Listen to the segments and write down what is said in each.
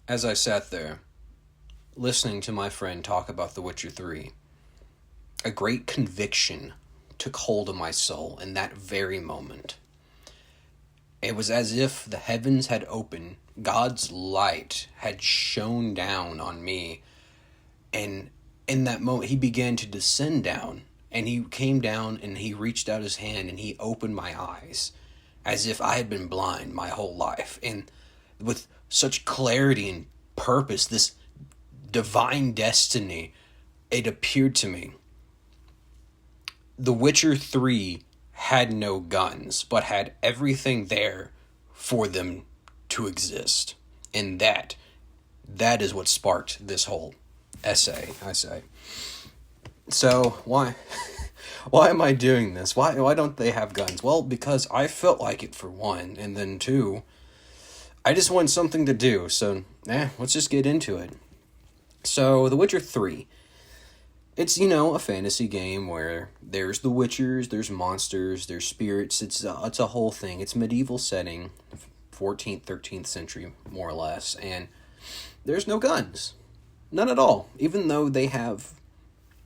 As I sat there, listening to my friend talk about The Witcher 3, a great conviction took hold of my soul in that very moment. It was as if the heavens had opened, God's light had shone down on me, and in that moment he began to descend down, and he came down and he reached out his hand and he opened my eyes, as if I had been blind my whole life. And with such clarity and purpose, this divine destiny, it appeared to me. The Witcher 3 had no guns, but had everything there for them to exist. And that is what sparked this whole essay, I say. So, why am I doing this? Why don't they have guns? Well, because I felt like it, for one, and then two, I just want something to do, so, let's just get into it. So, The Witcher 3. It's, a fantasy game where there's the Witchers, there's monsters, there's spirits, it's a whole thing. It's medieval setting, 14th, 13th century, more or less, and there's no guns. None at all. Even though they have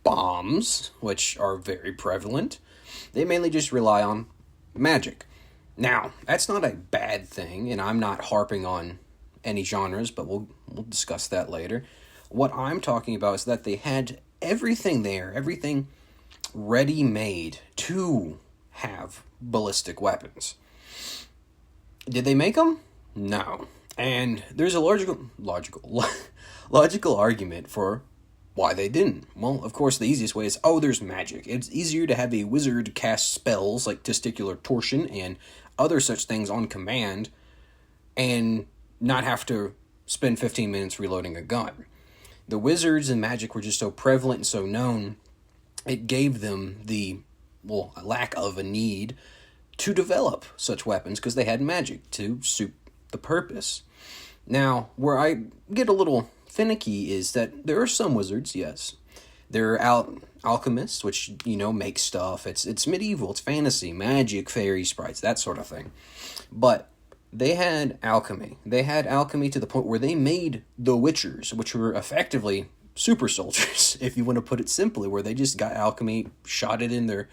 bombs, which are very prevalent, they mainly just rely on magic. Now, that's not a bad thing, and I'm not harping on any genres, but we'll discuss that later. What I'm talking about is that they had everything there, everything ready-made to have ballistic weapons. Did they make them? No. And there's a logical argument for why they didn't. Well, of course, the easiest way is, there's magic. It's easier to have a wizard cast spells like testicular torsion and other such things on command and not have to spend 15 minutes reloading a gun. The wizards and magic were just so prevalent and so known, it gave them the, lack of a need to develop such weapons because they had magic to suit the purpose. Now, where I get a little finicky is that there are some wizards, yes. There are alchemists, which, make stuff. It's medieval, it's fantasy, magic, fairy sprites, that sort of thing. But they had alchemy. They had alchemy to the point where they made the Witchers, which were effectively super soldiers, if you want to put it simply, where they just got alchemy, shot it in their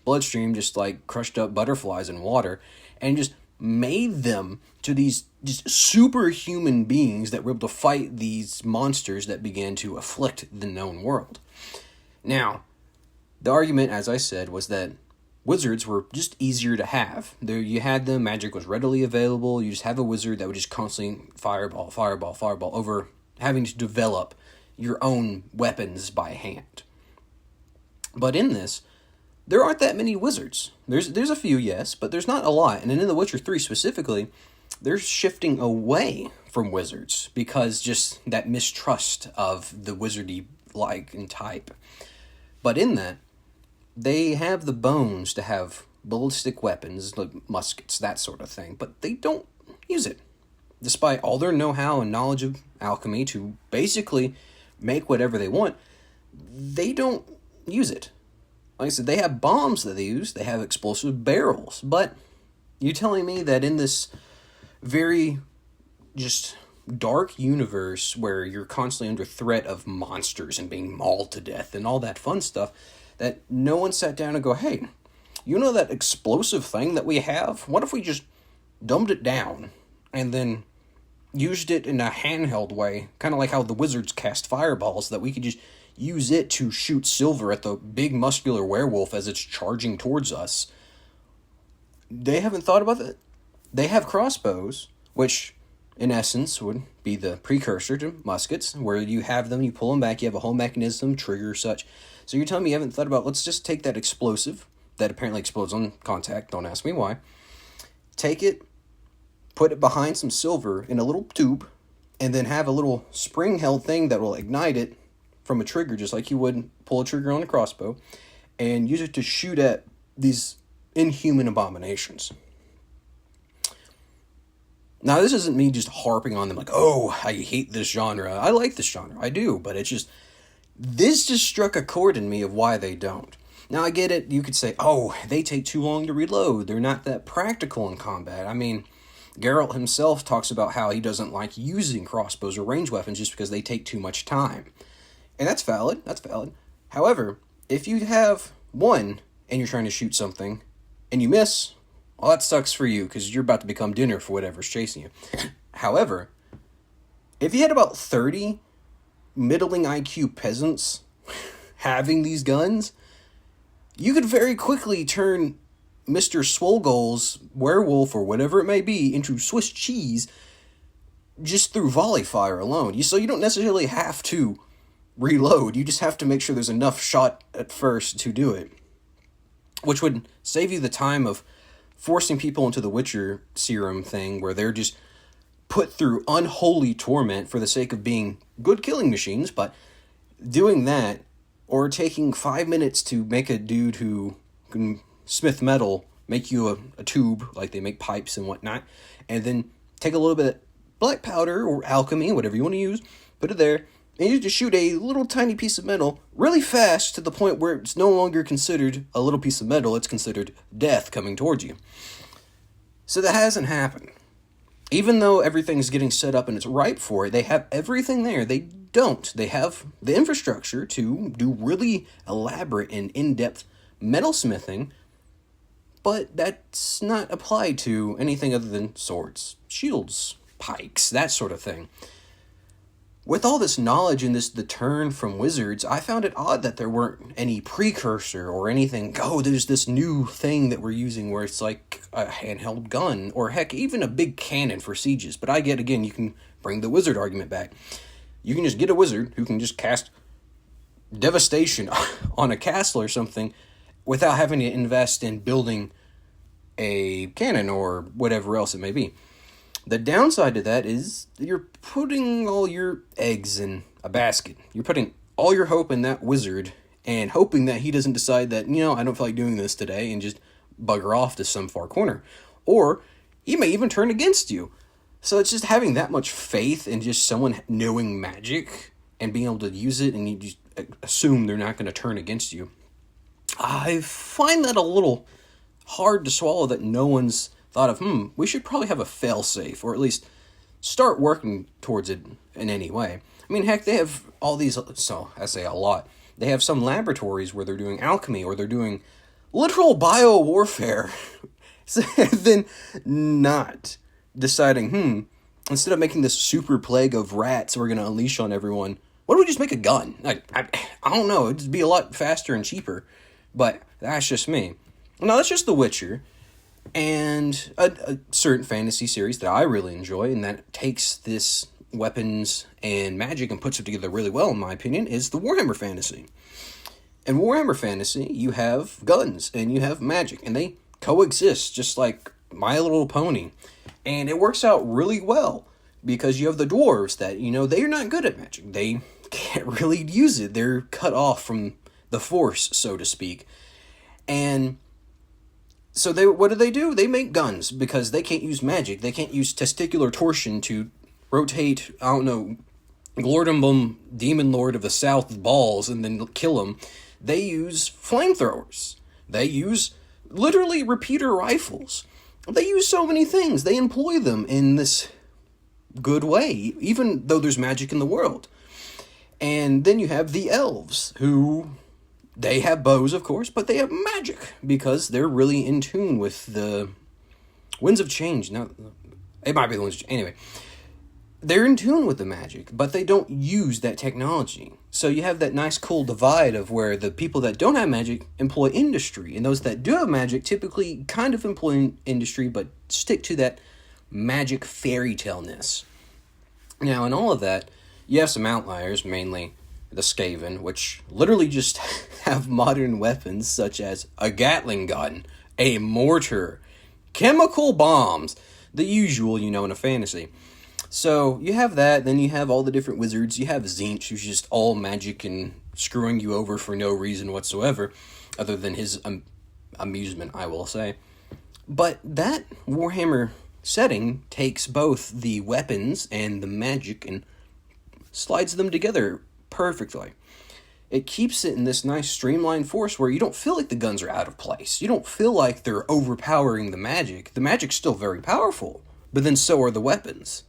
bloodstream, just like crushed up butterflies in water, and just made them to these just superhuman beings that were able to fight these monsters that began to afflict the known world. Now, the argument, as I said, was that wizards were just easier to have. There, you had them, magic was readily available, you just have a wizard that would just constantly fireball over having to develop your own weapons by hand. But in this, there aren't that many wizards. There's a few, yes, but there's not a lot. And in The Witcher 3 specifically, they're shifting away from wizards because just that mistrust of the wizardy-like and type. But in that, they have the bones to have ballistic weapons, like muskets, that sort of thing, but they don't use it. Despite all their know-how and knowledge of alchemy to basically make whatever they want, they don't use it. Like I said, they have bombs that they use, they have explosive barrels, but you're telling me that in this very just dark universe where you're constantly under threat of monsters and being mauled to death and all that fun stuff, that no one sat down and go, hey, you know that explosive thing that we have? What if we just dumbed it down and then used it in a handheld way, kind of like how the wizards cast fireballs, that we could just use it to shoot silver at the big muscular werewolf as it's charging towards us. They haven't thought about that. They have crossbows, which in essence would be the precursor to muskets, where you have them, you pull them back, you have a whole mechanism, trigger, such. So you're telling me you haven't thought about, let's just take that explosive that apparently explodes on contact, don't ask me why, take it, put it behind some silver in a little tube, and then have a little spring-held thing that will ignite it from a trigger, just like you would pull a trigger on a crossbow, and use it to shoot at these inhuman abominations. Now, this isn't me just harping on them like, I hate this genre. I like this genre. I do, but it's just, this just struck a chord in me of why they don't. Now, I get it. You could say, they take too long to reload. They're not that practical in combat. I mean, Geralt himself talks about how he doesn't like using crossbows or ranged weapons just because they take too much time. And that's valid. That's valid. However, if you have one and you're trying to shoot something and you miss, well, that sucks for you because you're about to become dinner for whatever's chasing you. However, if you had about 30 middling IQ peasants having these guns, you could very quickly turn Mr. Swolegole's werewolf or whatever it may be into Swiss cheese just through volley fire alone. So you don't necessarily have to reload. You just have to make sure there's enough shot at first to do it, which would save you the time of forcing people into the Witcher serum thing where they're just put through unholy torment for the sake of being good killing machines. But doing that, or taking 5 minutes to make a dude who can smith metal make you a tube, like they make pipes and whatnot, and then take a little bit of black powder or alchemy, whatever you want to use, put it there, and you just shoot a little tiny piece of metal really fast to the point where it's no longer considered a little piece of metal, it's considered death coming towards you. So that hasn't happened. Even though everything's getting set up and it's ripe for it, they have everything there. They don't. They have the infrastructure to do really elaborate and in-depth metalsmithing, but that's not applied to anything other than swords, shields, pikes, that sort of thing. With all this knowledge and the turn from wizards, I found it odd that there weren't any precursor or anything. Oh, there's this new thing that we're using where it's like a handheld gun, or heck, even a big cannon for sieges. But I get, again, you can bring the wizard argument back. You can just get a wizard who can just cast devastation on a castle or something without having to invest in building a cannon or whatever else it may be. The downside to that is you're putting all your eggs in a basket. You're putting all your hope in that wizard and hoping that he doesn't decide that, I don't feel like doing this today and just bugger off to some far corner. Or he may even turn against you. So it's just having that much faith in just someone knowing magic and being able to use it, and you just assume they're not going to turn against you. I find that a little hard to swallow, that no one's thought of, we should probably have a fail-safe, or at least start working towards it in any way. I mean, heck, they have all these, so I say a lot, they have some laboratories where they're doing alchemy, or they're doing literal bio-warfare, then not deciding, instead of making this super plague of rats we're going to unleash on everyone, why don't we just make a gun? I don't know, it'd be a lot faster and cheaper, but that's just me. Now, that's just The Witcher, and a certain fantasy series that I really enjoy, and that takes this weapons and magic and puts it together really well, in my opinion, is the Warhammer Fantasy. In Warhammer Fantasy, you have guns and you have magic, and they coexist just like My Little Pony. And it works out really well because you have the dwarves that, they're not good at magic. They can't really use it. They're cut off from the force, so to speak. And so what do? They make guns because they can't use magic. They can't use testicular torsion to rotate, Glordumbum, Demon Lord of the South balls and then kill them. They use flamethrowers. They use literally repeater rifles. They use so many things. They employ them in this good way, even though there's magic in the world. And then you have the elves, who, they have bows, of course, but they have magic, because they're really in tune with the winds of change. Now, it might be the winds of change. Anyway, they're in tune with the magic, but they don't use that technology. So you have that nice cool divide of where the people that don't have magic employ industry, and those that do have magic typically kind of employ industry, but stick to that magic fairy tale-ness. Now, in all of that, you have some outliers, mainly the Skaven, which literally just have modern weapons such as a Gatling gun, a mortar, chemical bombs, the usual, in a fantasy. So you have that, then you have all the different wizards. You have Tzeentch, who's just all magic and screwing you over for no reason whatsoever, other than his amusement, I will say. But that Warhammer setting takes both the weapons and the magic and slides them together perfectly. It keeps it in this nice streamlined force where you don't feel like the guns are out of place. You don't feel like they're overpowering the magic. The magic's still very powerful, but then so are the weapons.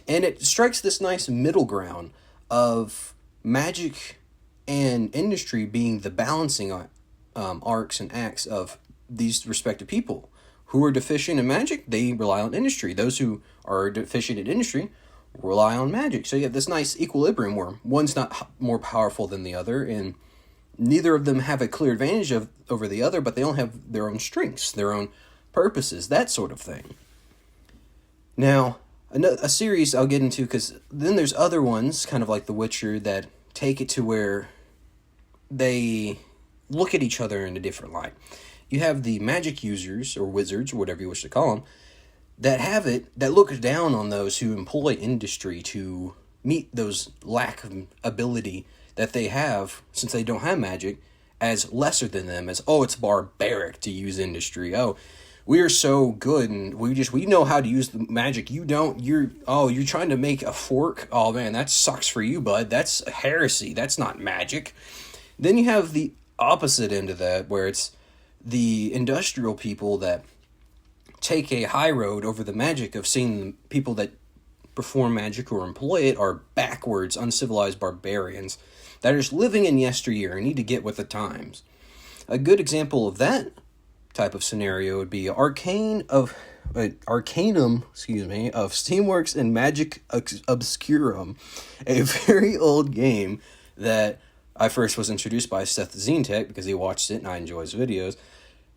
And it strikes this nice middle ground of magic and industry being the balancing arcs and acts of these respective people. Who are deficient in magic, they rely on industry. Those who are deficient in industry rely on magic. So you have this nice equilibrium where one's not more powerful than the other, and neither of them have a clear advantage over the other, but they all have their own strengths, their own purposes, that sort of thing. Now, a series I'll get into, because then there's other ones, kind of like The Witcher, that take it to where they look at each other in a different light. You have the magic users, or wizards, or whatever you wish to call them, that look down on those who employ industry to meet those lack of ability that they have, since they don't have magic, as lesser than them, as, oh, it's barbaric to use industry, oh, we are so good, and we know how to use the magic, you don't, you're trying to make a fork, oh man, that sucks for you, bud, that's heresy, that's not magic. Then you have the opposite end of that, where it's the industrial people that take a high road over the magic of seeing the people that perform magic or employ it are backwards, uncivilized barbarians that are just living in yesteryear and need to get with the times. A good example of that type of scenario would be Arcanum, of Steamworks and Magic Obscurum, a very old game that I first was introduced by Seth Zentek because he watched it and I enjoy his videos.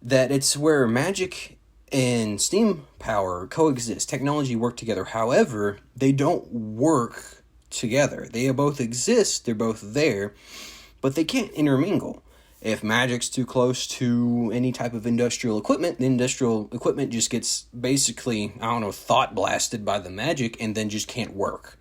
That it's where magic and steam power coexist. Technology work together. However, they don't work together. They both exist. They're both there, but they can't intermingle. If magic's too close to any type of industrial equipment, the industrial equipment just gets basically, thought blasted by the magic and then just can't work.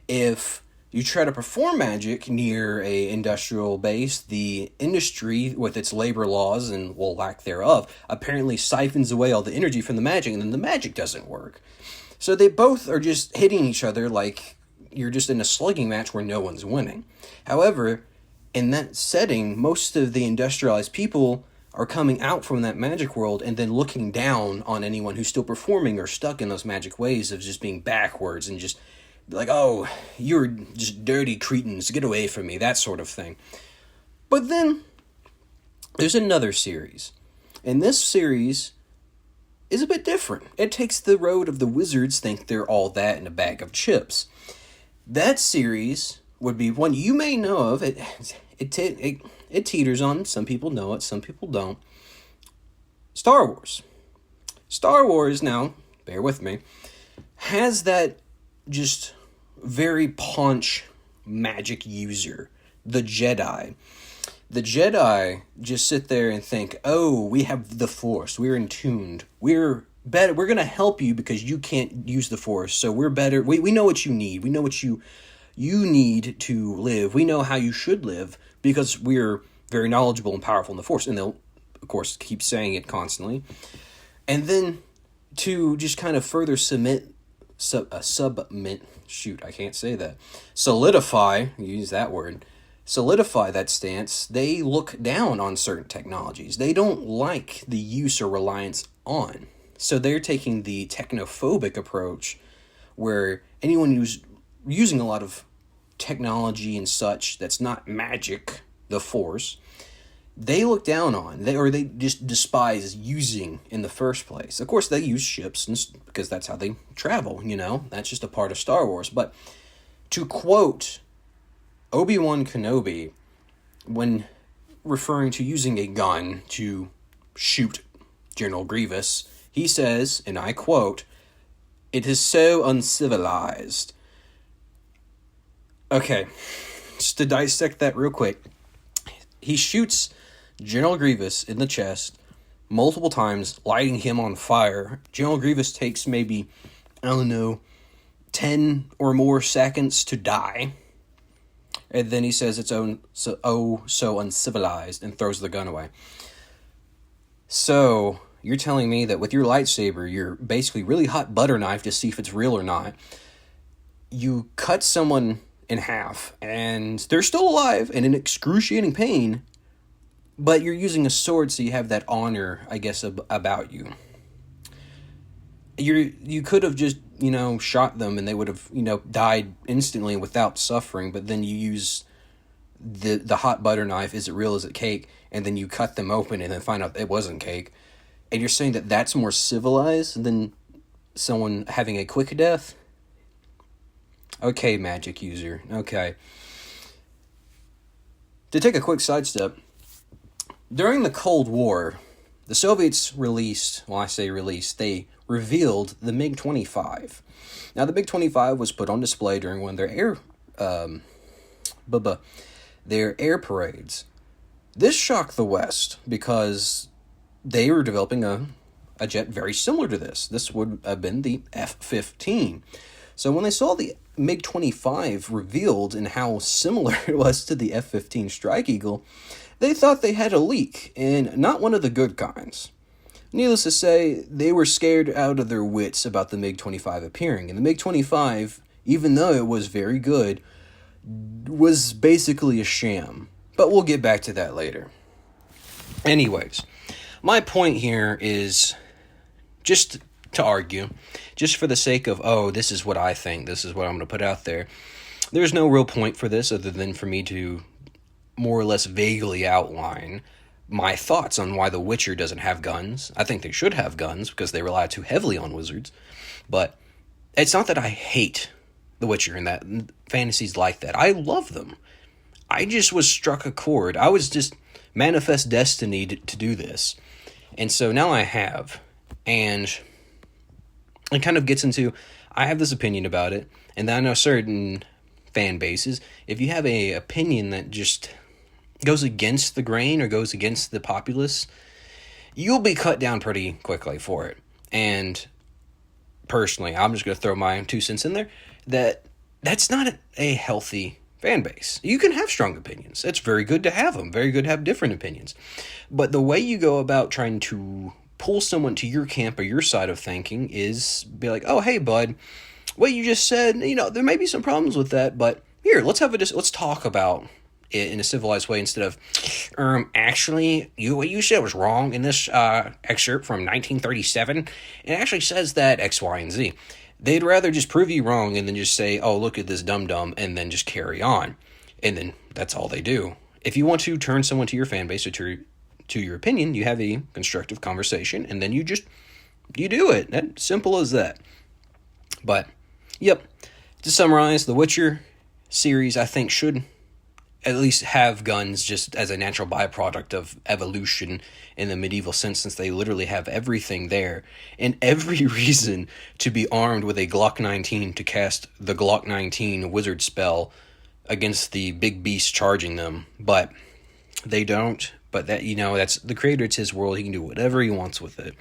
If you try to perform magic near a industrial base, the industry, with its labor laws and, lack thereof, apparently siphons away all the energy from the magic, and then the magic doesn't work. So they both are just hitting each other like you're just in a slugging match where no one's winning. However, in that setting, most of the industrialized people are coming out from that magic world and then looking down on anyone who's still performing or stuck in those magic ways of just being backwards and just like, oh, you're just dirty cretins, get away from me, that sort of thing. But then there's another series, and this series is a bit different. It takes the road of the wizards think they're all that in a bag of chips. That series would be one you may know of. It teeters on. Some people know it, some people don't. Star Wars. Star Wars, now, bear with me, has that just very paunch magic user, the Jedi. The Jedi just sit there and think, oh, we have the Force, we're in tuned, we're better, we're going to help you because you can't use the Force, so we're better, we know what you need, we know what you need to live, we know how you should live because we're very knowledgeable and powerful in the Force. And they'll, of course, keep saying it constantly. And then to just kind of further solidify, use that word, solidify that stance, they look down on certain technologies. They don't like the use or reliance on. So they're taking the technophobic approach where anyone who's using a lot of technology and such that's not magic, the Force, they look down on, they just despise using in the first place. Of course, they use ships because that's how they travel, that's just a part of Star Wars. But to quote Obi-Wan Kenobi when referring to using a gun to shoot General Grievous, he says, and I quote, "It is so uncivilized." Okay, just to dissect that real quick, he shoots General Grievous in the chest multiple times, lighting him on fire. General Grievous takes maybe, 10 or more seconds to die. And then he says it's so uncivilized and throws the gun away. So, you're telling me that with your lightsaber, you're basically really hot butter knife to see if it's real or not. You cut someone in half, and they're still alive and in excruciating pain, but you're using a sword, so you have that honor, I guess, about you. you could have just, shot them and they would have, died instantly without suffering, but then you use the hot butter knife, is it real, is it cake, and then you cut them open and then find out it wasn't cake. And you're saying that that's more civilized than someone having a quick death? Okay, magic user. Okay. To take a quick sidestep, during the Cold War, the Soviets they revealed the MiG-25. Now, the MiG-25 was put on display during one of their air parades. This shocked the West because they were developing a jet very similar to this. This would have been the F-15. So when they saw the MiG-25 revealed and how similar it was to the F-15 Strike Eagle, they thought they had a leak, and not one of the good kinds. Needless to say, they were scared out of their wits about the MiG-25 appearing, and the MiG-25, even though it was very good, was basically a sham. But we'll get back to that later. Anyways, my point here is just to argue, just for the sake of, this is what I think, this is what I'm going to put out there. There's no real point for this other than for me to more or less vaguely outline my thoughts on why The Witcher doesn't have guns. I think they should have guns because they rely too heavily on wizards. But it's not that I hate The Witcher and that fantasies like that. I love them. I just was struck a chord. I was just manifest destiny to do this. And so now I have. And it kind of gets into, I have this opinion about it. And then I know certain fan bases, if you have a opinion that just goes against the grain or goes against the populace, you'll be cut down pretty quickly for it. And personally, I'm just going to throw my 2 cents in there, that's not a healthy fan base. You can have strong opinions. It's very good to have them. Very good to have different opinions. But the way you go about trying to pull someone to your camp or your side of thinking is be like, oh, hey, bud, what you just said, there may be some problems with that, but here, let's talk about it in a civilized way instead of, actually, what you said was wrong in this excerpt from 1937. It actually says that X, Y, and Z. They'd rather just prove you wrong and then just say, oh, look at this dum-dum, and then just carry on. And then that's all they do. If you want to turn someone to your fan base or to your opinion, you have a constructive conversation, and then you do it. That's simple as that. But, yep, to summarize, The Witcher series, I think, should at least have guns just as a natural byproduct of evolution in the medieval sense, since they literally have everything there and every reason to be armed with a Glock 19 to cast the Glock 19 wizard spell against the big beast charging them. But they don't. But that, that's the creator. It's his world. He can do whatever he wants with it.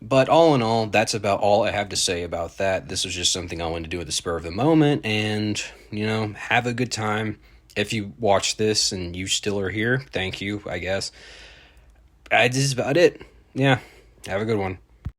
But all in all, that's about all I have to say about that. This was just something I wanted to do at the spur of the moment, and, have a good time. If you watch this and you still are here, thank you, I guess. This is about it. Yeah, have a good one.